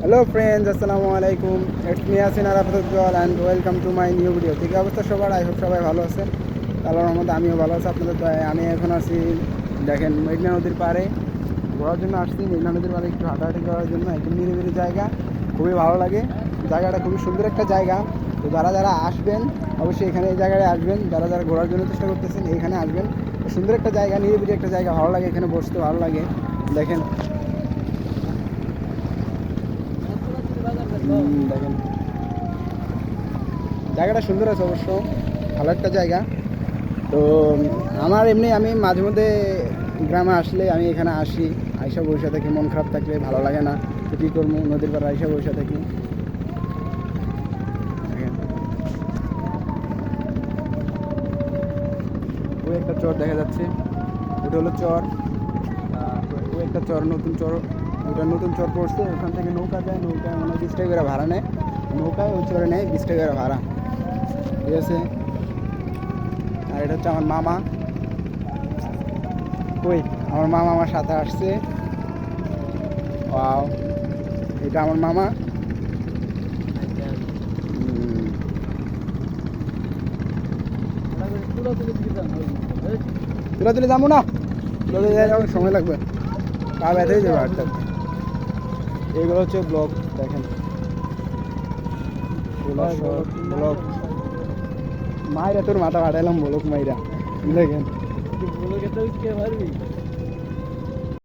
Hello friends, আসসালামু আলাইকুম। It's me Yasin Arafat Ujjwal and welcome to my new video. ঠিক অবস্থা সবার, আই হোপ সবাই ভালো আছেন। আল্লাহর রহমতে আমিও ভালো আছি আপনাদের দয়ায়। আমি এখন আসি দেখেন মেঘনা নদীর পাড়ে ঘোরার জন্য আসছি। মেঘনা নদীর পাড়ে একটু হাঁটাহাঁটি করার জন্য, একটু নিরিবিলি জায়গা, খুবই ভালো লাগে। জায়গাটা খুবই সুন্দর একটা জায়গা। তো যারা যারা আসবেন অবশ্যই এখানে এই জায়গায় আসবেন। যারা যারা ঘোরার জন্য চেষ্টা করতেছেন এইখানে আসবেন। সুন্দর একটা জায়গা, নিরিবিলি একটা জায়গা, ভালো লাগে এখানে বসতে, ভালো লাগে। দেখেন দেখেন জায়গাটা সুন্দর আছে অবশ্য, ভালো একটা জায়গা। তো আমার এমনি আমি মাঝে মধ্যে গ্রামে আসলে আমি এখানে আসি, আইসা বসে থাকি। মন খারাপ থাকলে, ভালো লাগে না, তো কী করবো, নদীর পাড়ে আইসা বসে থাকি। দেখেন ওই একটা চর দেখা যাচ্ছে, ওটা হলো চর। ওই একটা চর, নতুন চর, ওটা নতুন চর পড়ছে। ওখান থেকে নৌকা যায়, নৌকায় মানে 20 টাকা করে ভাড়া নেয়। নৌকায় ওই চরে নেয় 20 টাকা করে ভাড়া, ঠিক আছে। আর এটা হচ্ছে আমার মামা। কই আমার মামা আমার সাথে আসছে। ওয়াও, এটা আমার মামা। তুলা তুলে যাবো না, তুলা তুলে যাওয়ার সময় লাগবে, পা ব্যথাই যাবে হাঁটতে হাঁটতে। এইগুলো হচ্ছে ব্লক, দেখেন ব্লক। মাইরা তোর মাথা ফাটাইলাম, বলক মাইরা। দেখেন